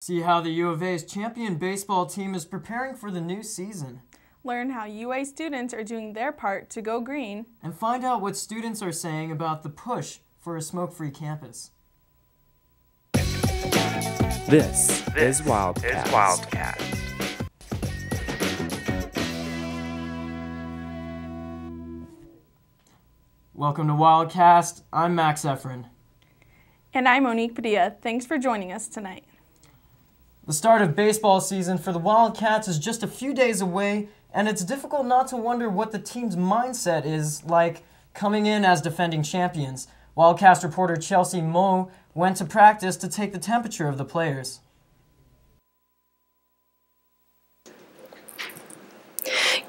See how the U of A's champion baseball team is preparing for the new season. Learn how UA students are doing their part to go green. And find out what students are saying about the push for a smoke-free campus. This is Wildcast. Welcome to Wildcast. I'm Max Efren. And I'm Monique Padilla. Thanks for joining us tonight. The start of baseball season for the Wildcats is just a few days away, and it's difficult not to wonder what the team's mindset is like coming in as defending champions. Wildcast reporter Chelsea Moe went to practice to take the temperature of the players.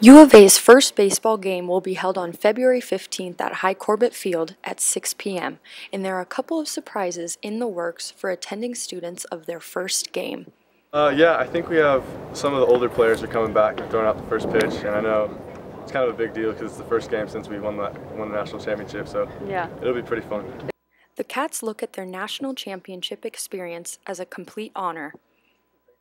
U of A's first baseball game will be held on February 15th at High Corbett Field at 6 p.m., and there are a couple of surprises in the works for attending students of their first game. Yeah, I think we have some of the older players are coming back and throwing out the first pitch, and I know it's kind of a big deal because it's the first game since we won the national championship, so yeah, it'll be pretty fun. The Cats look at their national championship experience as a complete honor.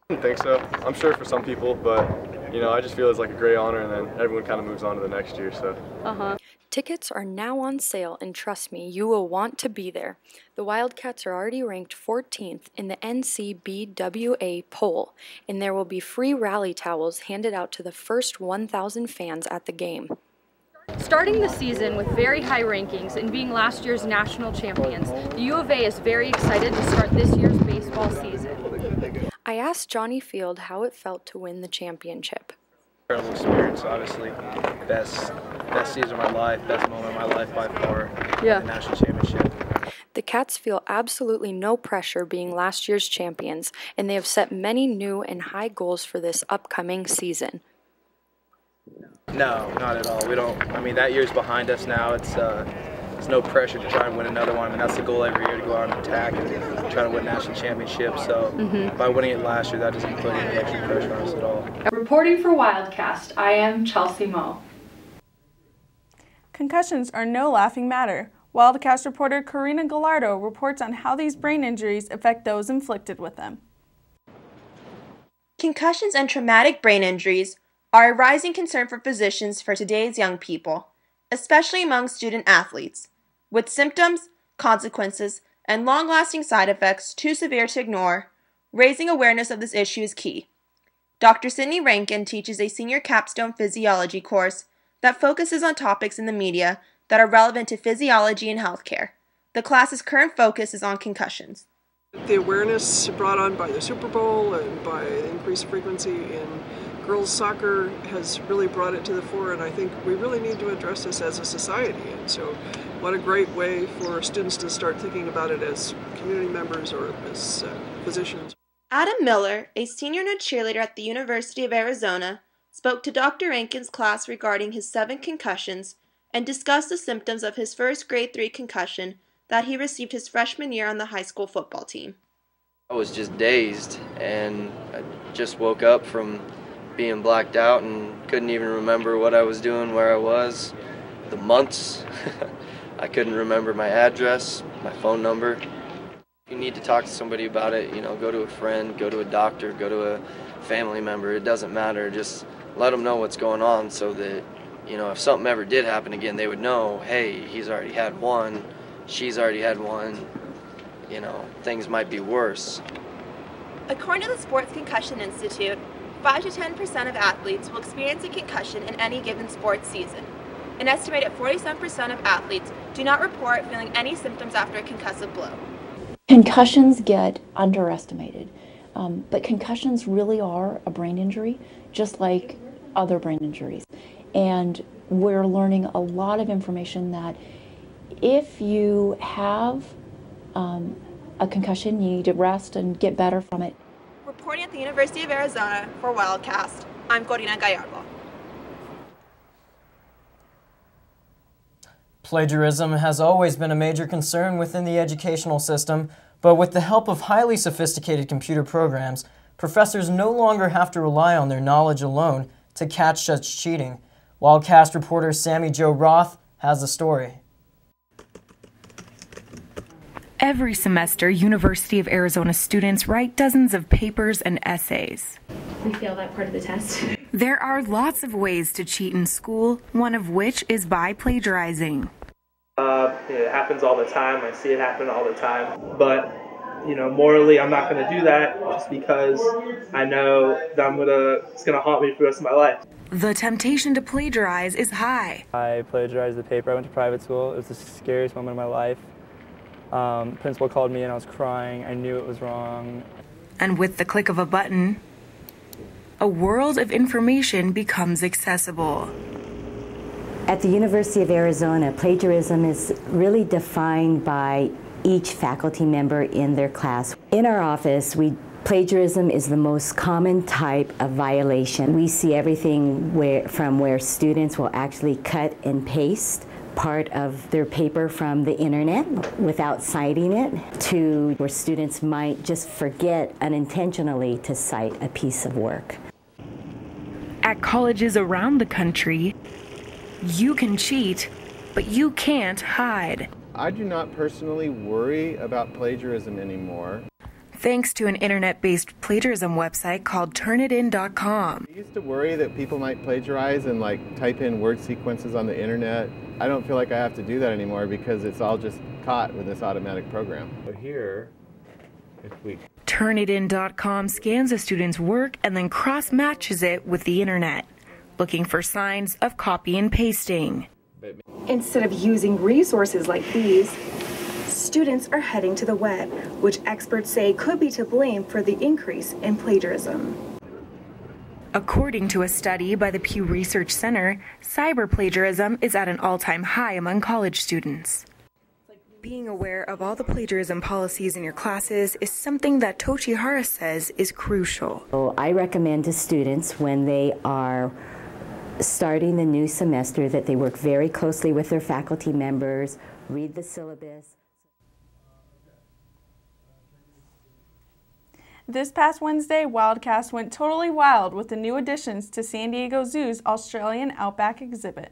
I don't think so. I'm sure for some people, but you know, I just feel it's like a great honor, and then everyone kind of moves on to the next year. So. Tickets are now on sale, and trust me, you will want to be there. The Wildcats are already ranked 14th in the NCBWA poll, and there will be free rally towels handed out to the first 1,000 fans at the game. Starting the season with very high rankings and being last year's national champions, the U of A is very excited to start this year's baseball season. I asked Johnny Field how it felt to win the championship. Incredible experience, obviously. Best season of my life, best moment of my life by far. The national championship. The Cats feel absolutely no pressure being last year's champions, and they have set many new and high goals for this upcoming season. No, not at all. We don't. I mean, that year's behind us now. There's no pressure to try and win another one. I mean, that's the goal every year, to go out and attack and try to win national championships. So by winning it last year, that doesn't put any extra pressure on us at all. Reporting for Wildcast, I am Chelsea Moe. Concussions are no laughing matter. Wildcast reporter Karina Gallardo reports on how these brain injuries affect those inflicted with them. Concussions and traumatic brain injuries are a rising concern for physicians for today's young people, especially among student athletes, with symptoms, consequences, and long-lasting side effects too severe to ignore. Raising awareness of this issue is key. Dr. Sydney Rankin teaches a senior capstone physiology course that focuses on topics in the media that are relevant to physiology and healthcare. The class's current focus is on concussions. The awareness brought on by the Super Bowl and by increased frequency in girls soccer has really brought it to the fore, and I think we really need to address this as a society. And so what a great way for students to start thinking about it as community members or as physicians. Adam Miller, a senior and a cheerleader at the University of Arizona, spoke to Dr. Rankin's class regarding his 7 concussions and discussed the symptoms of his first grade 3 concussion that he received his freshman year on the high school football team. I was just dazed, and I just woke up from being blacked out and couldn't even remember what I was doing, where I was, the months. I couldn't remember my address, my phone number. If you need to talk to somebody about it, you know, go to a friend, go to a doctor, go to a family member. It doesn't matter. Just let them know what's going on so that, you know, if something ever did happen again, they would know, hey, he's already had one, she's already had one, you know, things might be worse. According to the Sports Concussion Institute, 5 to 10% of athletes will experience a concussion in any given sports season. An estimated 47% of athletes do not report feeling any symptoms after a concussive blow. Concussions get underestimated, but concussions really are a brain injury, just like other brain injuries. And we're learning a lot of information that if you have a concussion, you need to rest and get better from it. Reporting at the University of Arizona for Wildcast, I'm Corina Gallardo. Plagiarism has always been a major concern within the educational system, but with the help of highly sophisticated computer programs, professors no longer have to rely on their knowledge alone to catch such cheating. Wildcast reporter Sammy Jo Roth has the story. Every semester, University of Arizona students write dozens of papers and essays. We fail that part of the test. There are lots of ways to cheat in school, one of which is by plagiarizing. It happens all the time. I see it happen all the time. But, morally, I'm not going to do that just because I know that it's going to haunt me for the rest of my life. The temptation to plagiarize is high. I plagiarized the paper. I went to private school. It was the scariest moment of my life. Principal called me and I was crying. I knew it was wrong. And with the click of a button, a world of information becomes accessible. At the University of Arizona, plagiarism is really defined by each faculty member in their class. In our office, plagiarism is the most common type of violation. We see everything from where students will actually cut and paste part of their paper from the internet without citing it, to where students might just forget unintentionally to cite a piece of work. At colleges around the country, you can cheat, but you can't hide. I do not personally worry about plagiarism anymore. Thanks to an internet-based plagiarism website called turnitin.com. I used to worry that people might plagiarize and type in word sequences on the internet. I don't feel like I have to do that anymore because it's all just caught with this automatic program. But here, if we... Turnitin.com scans a student's work and then cross-matches it with the internet, looking for signs of copy and pasting. Instead of using resources like these, students are heading to the web, which experts say could be to blame for the increase in plagiarism. According to a study by the Pew Research Center, cyber plagiarism is at an all-time high among college students. Being aware of all the plagiarism policies in your classes is something that Tochihara says is crucial. So I recommend to students when they are starting the new semester that they work very closely with their faculty members, read the syllabus. This past Wednesday, Wildcast went totally wild with the new additions to San Diego Zoo's Australian Outback exhibit.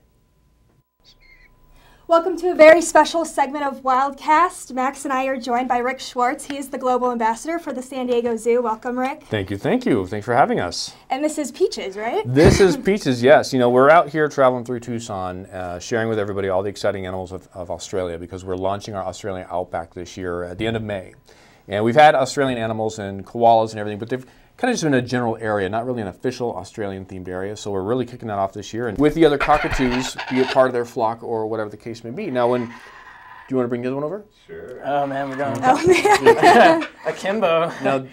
Welcome to a very special segment of Wildcast. Max and I are joined by Rick Schwartz. He is the Global Ambassador for the San Diego Zoo. Welcome, Rick. Thank you, thank you. Thanks for having us. And this is Peaches, right? This is Peaches, yes. We're out here traveling through Tucson, sharing with everybody all the exciting animals of Australia because we're launching our Australian Outback this year at the end of May. And we've had Australian animals and koalas and everything, but they've kind of just been a general area, not really an official Australian-themed area. So we're really kicking that off this year. And with the other cockatoos, be a part of their flock or whatever the case may be. Now, do you want to bring the other one over? Sure. Oh, man, we're going. Oh, man. Akimbo. Now,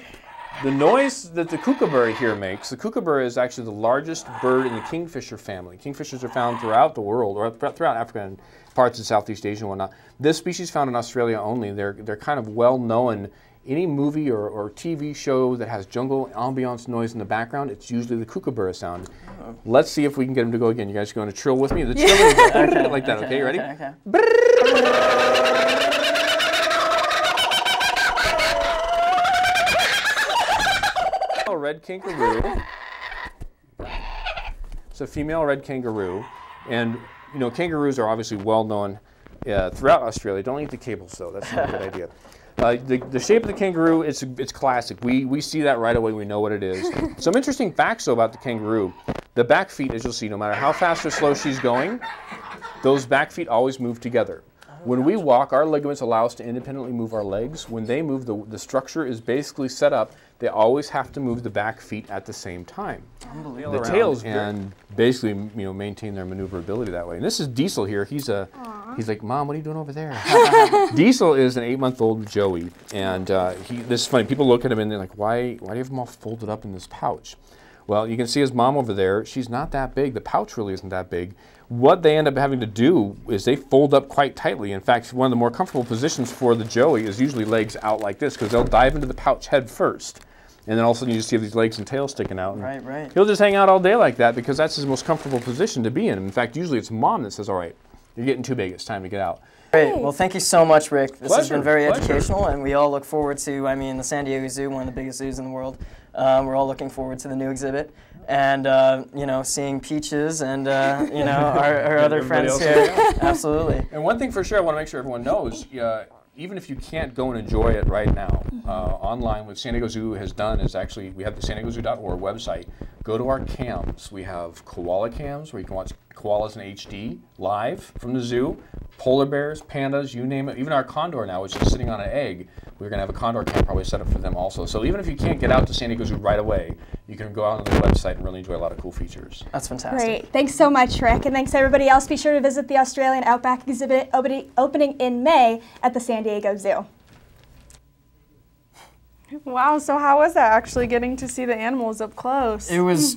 the noise that the kookaburra here makes, the kookaburra is actually the largest bird in the kingfisher family. Kingfishers are found throughout the world, or throughout Africa and parts of Southeast Asia and whatnot. This species found in Australia only. They're kind of well known. Any movie or TV show that has jungle ambiance noise in the background, it's usually the kookaburra sound. Oh. Let's see if we can get them to go again. You guys going to trill with me? The trill is okay, like that, okay? You ready? Okay. A red kangaroo. It's a female red kangaroo. And, kangaroos are obviously well known throughout Australia. Don't eat the cables, though. That's not a good idea. The shape of the kangaroo, it's classic. We see that right away. We know what it is. Some interesting facts, though, about the kangaroo. The back feet, as you'll see, no matter how fast or slow she's going, those back feet always move together. When we walk, our ligaments allow us to independently move our legs. When they move, the structure is basically set up. They always have to move the back feet at the same time. Unbelievable. The tails and basically maintain their maneuverability that way. And this is Diesel here. He's like, Mom, what are you doing over there? Diesel is an 8-month-old joey, and this is funny. People look at him and they're like, why do you have him all folded up in this pouch? Well, you can see his mom over there. She's not that big. The pouch really isn't that big. What they end up having to do is they fold up quite tightly. In fact, one of the more comfortable positions for the joey is usually legs out like this because they'll dive into the pouch head first. And then all of a sudden you just see these legs and tail sticking out. Right. He'll just hang out all day like that because that's his most comfortable position to be in. In fact, usually it's mom that says, all right, you're getting too big. It's time to get out. Great. Well, thank you so much, Rick. This has been very Pleasure. educational, and we all look forward to, the San Diego Zoo, one of the biggest zoos in the world. We're all looking forward to the new exhibit and, seeing Peaches and, our other friends here. Absolutely. And one thing for sure I want to make sure everyone knows, even if you can't go and enjoy it right now, online, what San Diego Zoo has done is actually, we have the san diegozoo.org website. Go to our cams. We have koala cams where you can watch koalas in HD live from the zoo, polar bears, pandas, you name it. Even our condor now, which is sitting on an egg, we're going to have a condor cam probably set up for them also. So even if you can't get out to San Diego Zoo right away, you can go out on the website and really enjoy a lot of cool features. That's fantastic. Great. Thanks so much, Rick. And thanks to everybody else. Be sure to visit the Australian Outback exhibit opening in May at the San Diego Zoo. Wow, so how was that actually getting to see the animals up close? It was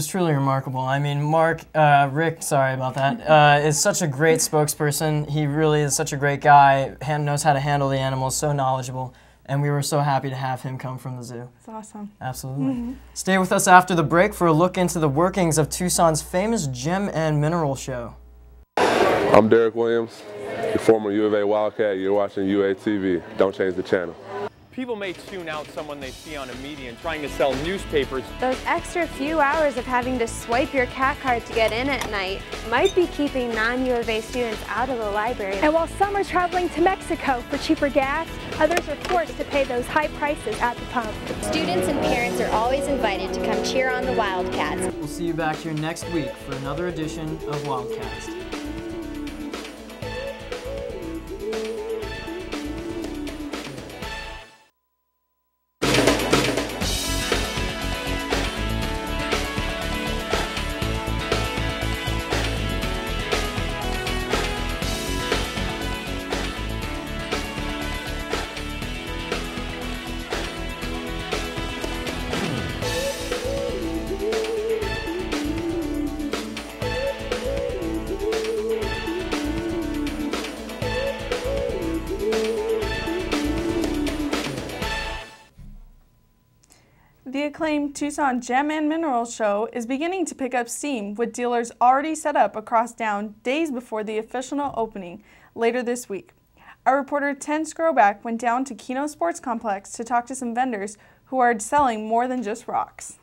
truly remarkable. I mean, Rick, sorry about that, is such a great spokesperson. He really is such a great guy, knows how to handle the animals, so knowledgeable. And we were so happy to have him come from the zoo. It's awesome. Absolutely. Stay with us after the break for a look into the workings of Tucson's famous gem and mineral show. I'm Derek Williams, the former U of A Wildcat. You're watching UA TV. Don't change the channel. People may tune out someone they see on a median trying to sell newspapers. Those extra few hours of having to swipe your cat card to get in at night might be keeping non-U of A students out of the library. And while some are traveling to Mexico for cheaper gas, others are forced to pay those high prices at the pub. Students and parents are always invited to come cheer on the Wildcats. We'll see you back here next week for another edition of Wildcast. The acclaimed Tucson Gem and Mineral Show is beginning to pick up steam, with dealers already set up across town days before the official opening later this week. Our reporter Ted Scroback went down to Keno Sports Complex to talk to some vendors who are selling more than just rocks.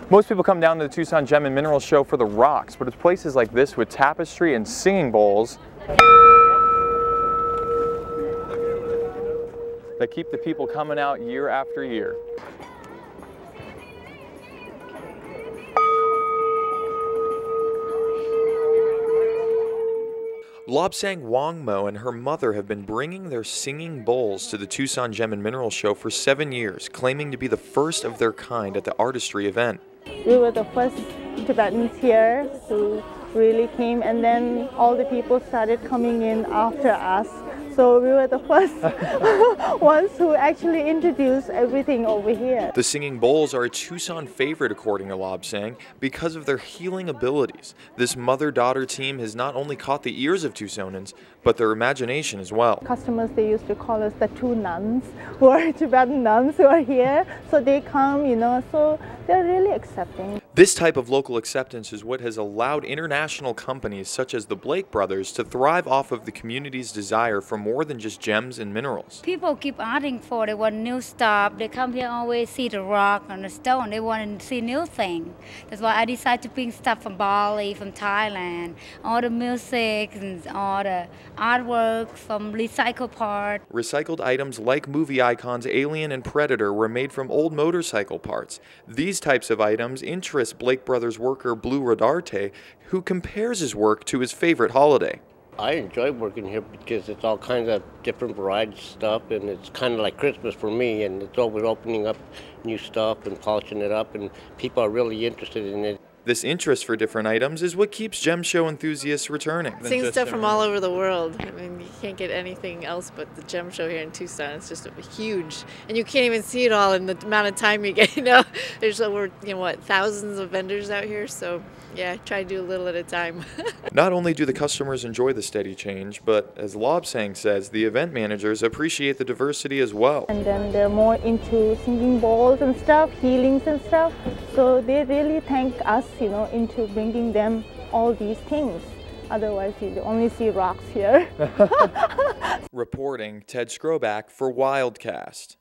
Most people come down to the Tucson Gem and Mineral Show for the rocks, but it's places like this with tapestry and singing bowls that keep the people coming out year after year. Lobsang Wangmo and her mother have been bringing their singing bowls to the Tucson Gem and Mineral Show for 7 years, claiming to be the first of their kind at the artistry event. We were the first Tibetans here who really came, and then all the people started coming in after us. So we were the first ones who actually introduced everything over here. The singing bowls are a Tucson favorite, according to Lobsang, because of their healing abilities. This mother-daughter team has not only caught the ears of Tucsonans, but their imagination as well. Customers, they used to call us the two nuns, who are Tibetan nuns who are here. So they come, you know, so they're really accepting. This type of local acceptance is what has allowed international companies such as the Blake brothers to thrive off of the community's desire for more than just gems and minerals. People keep asking for, they want new stuff. They come here always see the rock and the stone. They want to see new things. That's why I decided to bring stuff from Bali, from Thailand, all the music and all the artwork from recycled parts. Recycled items like movie icons Alien and Predator were made from old motorcycle parts. These types of items interest Blake Brothers worker Blue Rodarte, who compares his work to his favorite holiday. I enjoy working here because it's all kinds of different variety stuff, and it's kind of like Christmas for me, and it's always opening up new stuff and polishing it up, and people are really interested in it. This interest for different items is what keeps gem show enthusiasts returning. Seeing stuff from all over the world. I mean, you can't get anything else but the gem show here in Tucson. It's just huge. And you can't even see it all in the amount of time you get, you know. There's over, thousands of vendors out here, so yeah, I try to do a little at a time. Not only do the customers enjoy the steady change, but as Lobsang says, the event managers appreciate the diversity as well. And then they're more into singing bowls and stuff, healings and stuff. So they really thank us, into bringing them all these things. Otherwise, you only see rocks here. Reporting, Ted Scroback for Wildcast.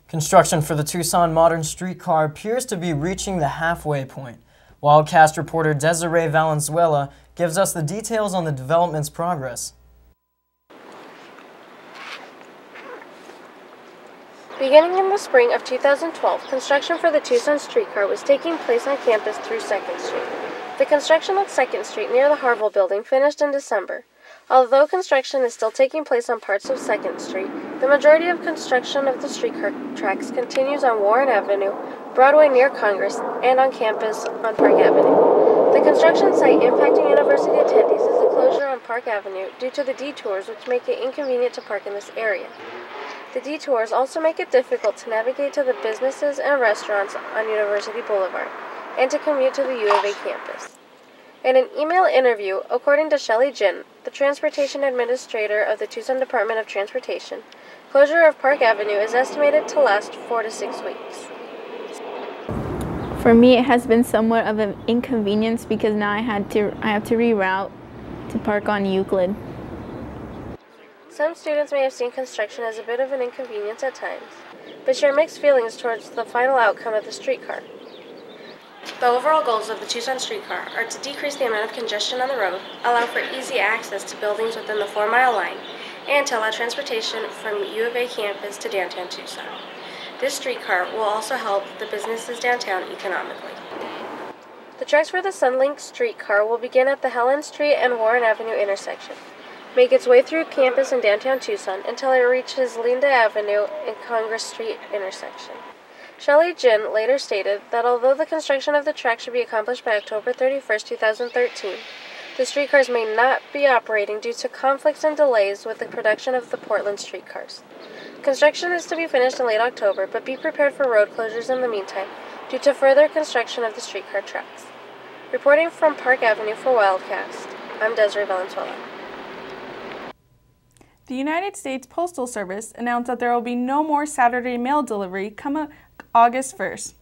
Construction for the Tucson Modern Streetcar appears to be reaching the halfway point. Wildcast reporter Desiree Valenzuela gives us the details on the development's progress. Beginning in the spring of 2012, construction for the Tucson streetcar was taking place on campus through 2nd Street. The construction on 2nd Street near the Harville building finished in December. Although construction is still taking place on parts of 2nd Street, the majority of construction of the streetcar tracks continues on Warren Avenue, Broadway near Congress, and on campus on Park Avenue. The construction site impacting university attendees is the closure on Park Avenue due to the detours, which make it inconvenient to park in this area. The detours also make it difficult to navigate to the businesses and restaurants on University Boulevard and to commute to the U of A campus. In an email interview, according to Shelley Jin, the Transportation Administrator of the Tucson Department of Transportation, closure of Park Avenue is estimated to last 4 to 6 weeks. For me, it has been somewhat of an inconvenience because now I have to reroute to park on Euclid. Some students may have seen construction as a bit of an inconvenience at times, but share mixed feelings towards the final outcome of the streetcar. The overall goals of the Tucson streetcar are to decrease the amount of congestion on the road, allow for easy access to buildings within the 4-mile line, and to allow transportation from U of A campus to downtown Tucson. This streetcar will also help the businesses downtown economically. The tracks for the Sunlink streetcar will begin at the Helen Street and Warren Avenue intersection, make its way through campus in downtown Tucson until it reaches Linda Avenue and Congress Street intersection. Shelley Jin later stated that although the construction of the track should be accomplished by October 31, 2013, the streetcars may not be operating due to conflicts and delays with the production of the Portland streetcars. Construction is to be finished in late October, but be prepared for road closures in the meantime due to further construction of the streetcar tracks. Reporting from Park Avenue for Wildcast, I'm Desiree Valenzuela. The United States Postal Service announced that there will be no more Saturday mail delivery come August 1st,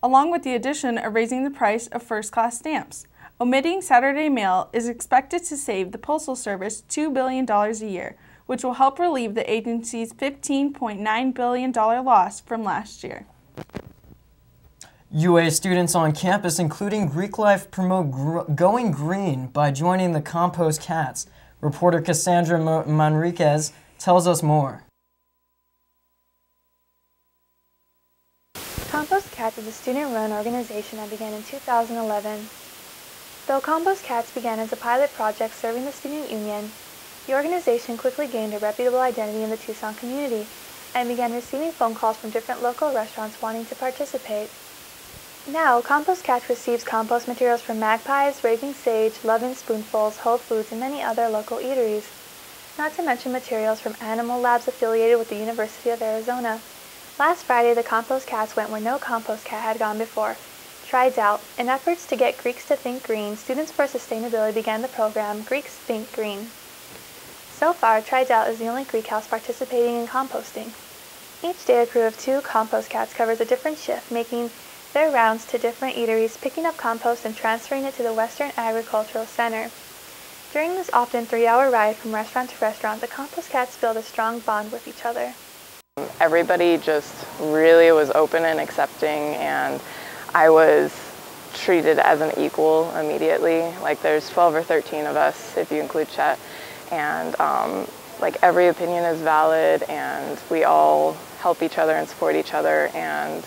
along with the addition of raising the price of first-class stamps. Omitting Saturday mail is expected to save the Postal Service $2 billion a year, which will help relieve the agency's $15.9 billion loss from last year. UA students on campus, including Greek life, promote going green by joining the Compost Cats. Reporter Cassandra Manriquez tells us more. Compost Cats is a student-run organization that began in 2011. Though Compost Cats began as a pilot project serving the student union, the organization quickly gained a reputable identity in the Tucson community and began receiving phone calls from different local restaurants wanting to participate. Now, Compost Cats receives compost materials from Magpies, Raving Sage, Love and Spoonfuls, Whole Foods, and many other local eateries, not to mention materials from animal labs affiliated with the University of Arizona. Last Friday, the Compost Cats went where no Compost Cat had gone before. Tried out. In efforts to get Greeks to think green, Students for Sustainability began the program Greeks Think Green. So far, Tried Out is the only Greek house participating in composting. Each day, a crew of 2 Compost Cats covers a different shift, making their rounds to different eateries, picking up compost and transferring it to the Western Agricultural Center. During this often 3-hour ride from restaurant to restaurant, the Compost Cats build a strong bond with each other. Everybody just really was open and accepting, and I was treated as an equal immediately. Like, there's 12 or 13 of us, if you include Chet, and like, every opinion is valid, and we all help each other and support each other. And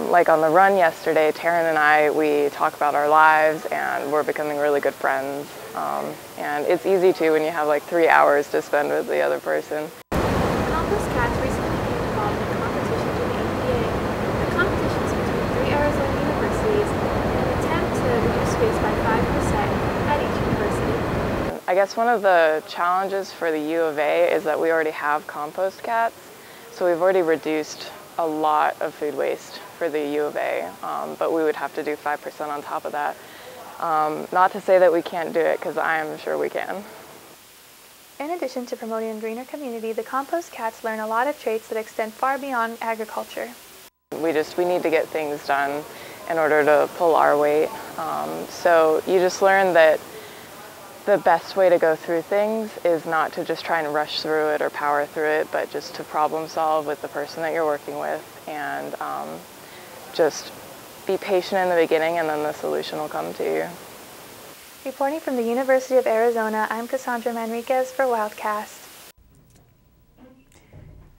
like on the run yesterday, Taryn and I, we talk about our lives, and we're becoming really good friends. And it's easy too when you have like 3 hours to spend with the other person. Compost Cats recently became involved in a competition through the APA. The competition is between 3 Arizona universities in an attempt to reduce space by 5% at each university. I guess one of the challenges for the U of A is that we already have Compost Cats, so we've already reduced a lot of food waste for the U of A, but we would have to do 5% on top of that. Not to say that we can't do it, because I am sure we can. In addition to promoting a greener community, the Compost Cats learn a lot of traits that extend far beyond agriculture. We need to get things done in order to pull our weight. So you just learn that the best way to go through things is not to just try and rush through it or power through it, but just to problem solve with the person that you're working with, and just be patient in the beginning, and then the solution will come to you. Reporting from the University of Arizona, I'm Cassandra Manriquez for Wildcast.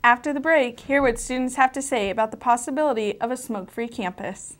After the break, hear what students have to say about the possibility of a smoke-free campus.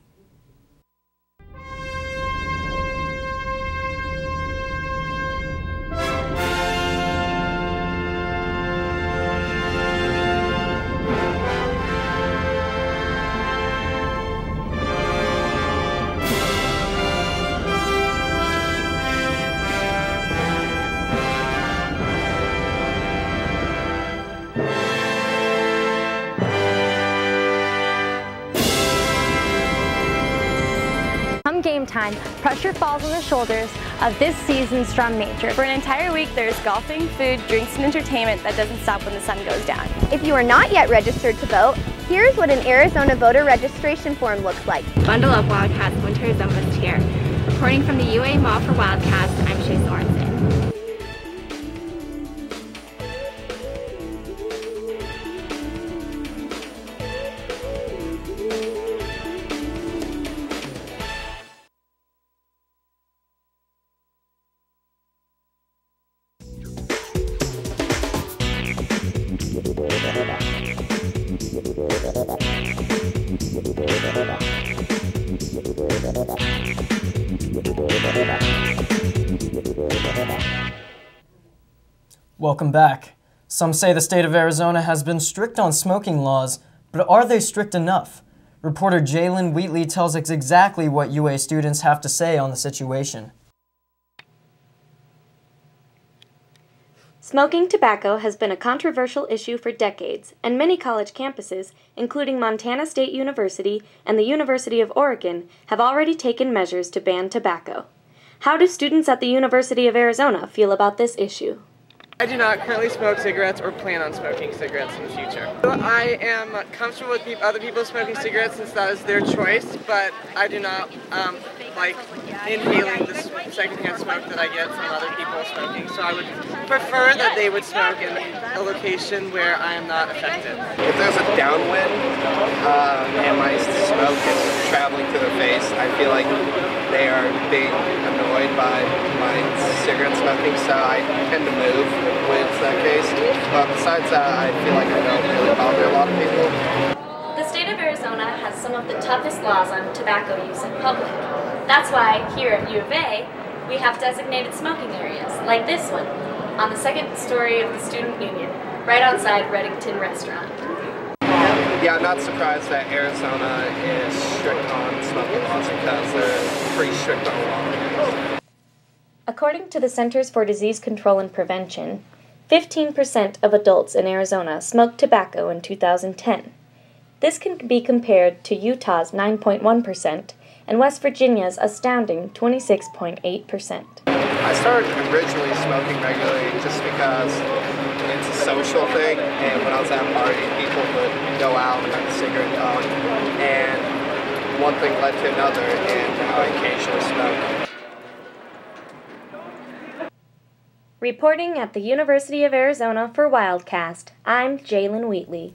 Come game time, pressure falls on the shoulders of this season's drum major. For an entire week, there's golfing, food, drinks, and entertainment that doesn't stop when the sun goes down. If you are not yet registered to vote, here's what an Arizona voter registration form looks like. Bundle up, Wildcats, winter is almost here. Reporting from the UA Mall for Wildcats, I'm Shay Sorensen. Welcome back. Some say the state of Arizona has been strict on smoking laws, but are they strict enough? Reporter Jalen Wheatley tells us exactly what UA students have to say on the situation. Smoking tobacco has been a controversial issue for decades, and many college campuses, including Montana State University and the University of Oregon, have already taken measures to ban tobacco. How do students at the University of Arizona feel about this issue? I do not currently smoke cigarettes or plan on smoking cigarettes in the future. I am comfortable with other people smoking cigarettes since that is their choice, but I do not like inhaling the secondhand smoke that I get from other people smoking. So I would prefer that they would smoke in a location where I am not affected. If there's a downwind and my smoke is traveling to their face, I feel like they are being annoyed by my cigarette smoking, so I tend to move when it's that case. But besides that, I feel like I don't really bother a lot of people. The state of Arizona has some of the toughest laws on tobacco use in public. That's why, here at U of A, we have designated smoking areas, like this one, on the second story of the Student Union, right outside Reddington Restaurant. Yeah, I'm not surprised that Arizona is strict on smoking laws because they're pretty strict on laws. According to the Centers for Disease Control and Prevention, 15% of adults in Arizona smoked tobacco in 2010. This can be compared to Utah's 9.1% and West Virginia's astounding 26.8%. I started originally smoking regularly just because it's a social thing, and when I was at a party, people would go out and have a cigarette dog, and one thing led to another, and now I occasionally smoke. Reporting at the University of Arizona for Wildcast, I'm Jalen Wheatley.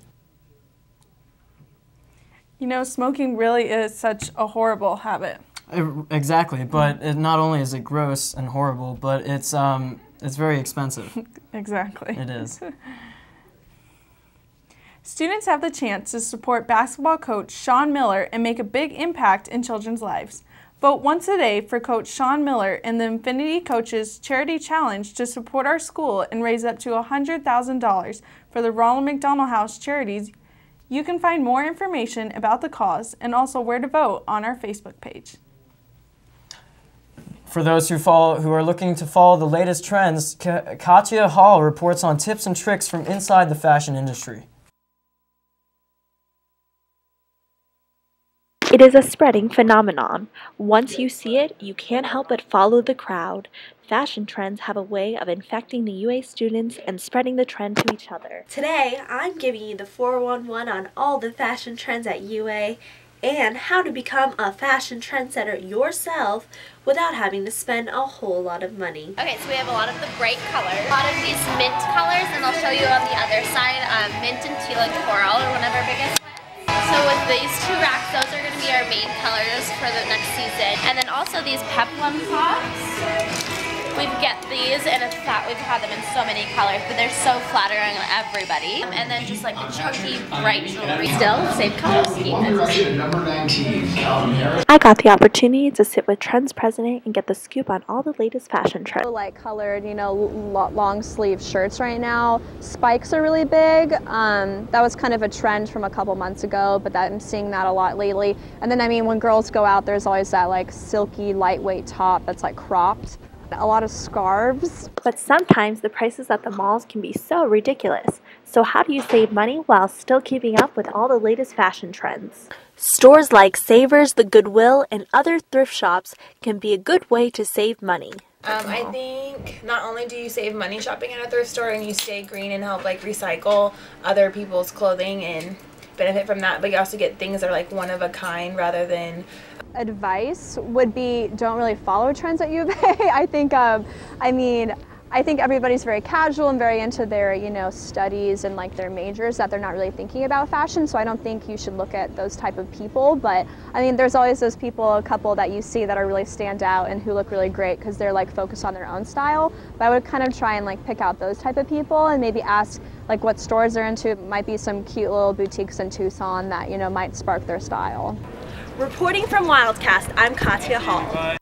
You know, smoking really is such a horrible habit. Exactly, but it not only is it gross and horrible, but it's very expensive. Exactly. It is. Students have the chance to support basketball coach Sean Miller and make a big impact in children's lives. Vote once a day for Coach Sean Miller in the Infinity Coaches Charity Challenge to support our school and raise up to $100,000 for the Ronald McDonald House Charities. You can find more information about the cause and also where to vote on our Facebook page. For those who are looking to follow the latest trends, Katya Hall reports on tips and tricks from inside the fashion industry. It is a spreading phenomenon. Once you see it, you can't help but follow the crowd. Fashion trends have a way of infecting the UA students and spreading the trend to each other. Today, I'm giving you the 411 on all the fashion trends at UA and how to become a fashion trendsetter yourself without having to spend a whole lot of money. Okay, so we have a lot of the bright colors, a lot of these mint colors, and I'll show you on the other side, mint and teal and coral are one of our biggest. So with these two racks, those are going to be our main colors for the next season. And then also these peplum tops. We get these, and it's flat. We've had them in so many colors, but they're so flattering on everybody. And then just like the chunky, bright jewelry. Still, same color scheme. I got the opportunity to sit with Trend's president and get the scoop on all the latest fashion trends. Like colored, long sleeve shirts right now. Spikes are really big. That was kind of a trend from a couple months ago, but I'm seeing that a lot lately. And then, I mean, when girls go out, there's always that like silky, lightweight top that's like cropped. A lot of scarves. But sometimes the prices at the malls can be so ridiculous. So how do you save money while still keeping up with all the latest fashion trends? Stores like Savers, the Goodwill, and other thrift shops can be a good way to save money. I think not only do you save money shopping at a thrift store and you stay green and help like recycle other people's clothing and benefit from that, but you also get things that are like one of a kind rather than. Advice would be don't really follow trends at U of A. I think everybody's very casual and very into their, studies and like their majors that they're not really thinking about fashion. So I don't think you should look at those type of people. But I mean, there's always those people, a couple that you see that are really stand out and who look really great because they're like focused on their own style. But I would kind of try and like pick out those type of people and maybe ask like what stores they're into. It might be some cute little boutiques in Tucson that, might spark their style. Reporting from Wildcast, I'm Katya Hall.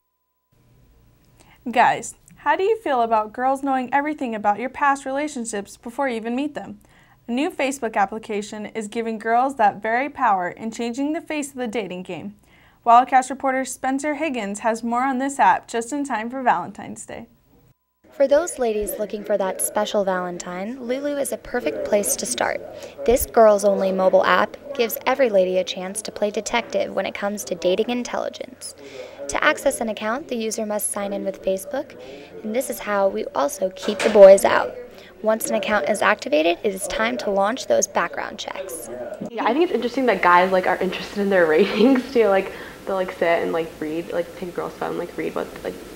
Guys, how do you feel about girls knowing everything about your past relationships before you even meet them? A new Facebook application is giving girls that very power in changing the face of the dating game. Wildcast reporter Spencer Higgins has more on this app just in time for Valentine's Day. For those ladies looking for that special Valentine, Lulu is a perfect place to start. This girls-only mobile app gives every lady a chance to play detective when it comes to dating intelligence. To access an account, the user must sign in with Facebook, and this is how we also keep the boys out. Once an account is activated, it is time to launch those background checks. Yeah, I think it's interesting that guys are interested in their ratings too. They'll sit and read, take a girl's phone, read what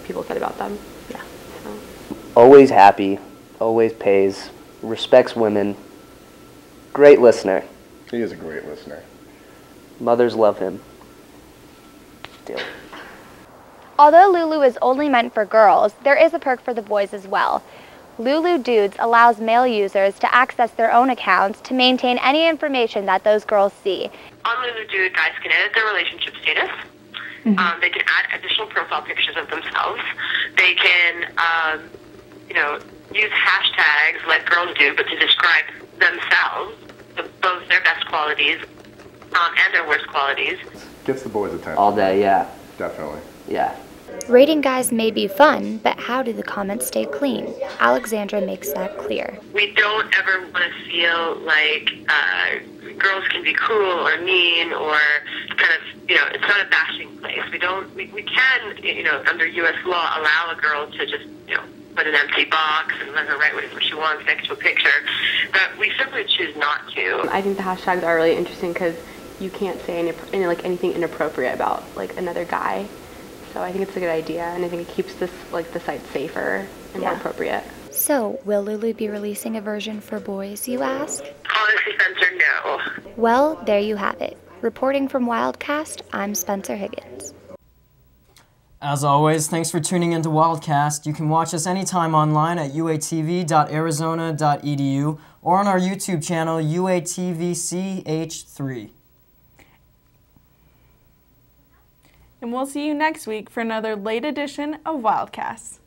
people said about them. Yeah. So. Always happy, always pays, respects women, great listener. He is a great listener. Mothers love him. Deal. Although Lulu is only meant for girls, there is a perk for the boys as well. Lulu Dudes allows male users to access their own accounts to maintain any information that those girls see. On Lulu Dude, guys can edit their relationship status. They can add additional profile pictures of themselves. They can, use hashtags like girls do, but to describe themselves, both their best qualities and their worst qualities. Gets the boys' attention. All day, yeah. Definitely. Yeah. Rating guys may be fun, but how do the comments stay clean? Alexandra makes that clear. We don't ever want to feel like girls can be cruel or mean or kind of, it's not a bashing place. We can, under U.S. law, allow a girl to just, put an empty box and let her write whatever she wants next to a picture, but we simply choose not to. I think the hashtags are really interesting because you can't say anything inappropriate about another guy. So I think it's a good idea, and I think it keeps this the site safer and more appropriate. So, will Lulu be releasing a version for boys, you ask? Honestly, Spencer, no. Well, there you have it. Reporting from Wildcast, I'm Spencer Higgins. As always, thanks for tuning into Wildcast. You can watch us anytime online at uatv.arizona.edu or on our YouTube channel, UATVCH3. And we'll see you next week for another late edition of Wildcast.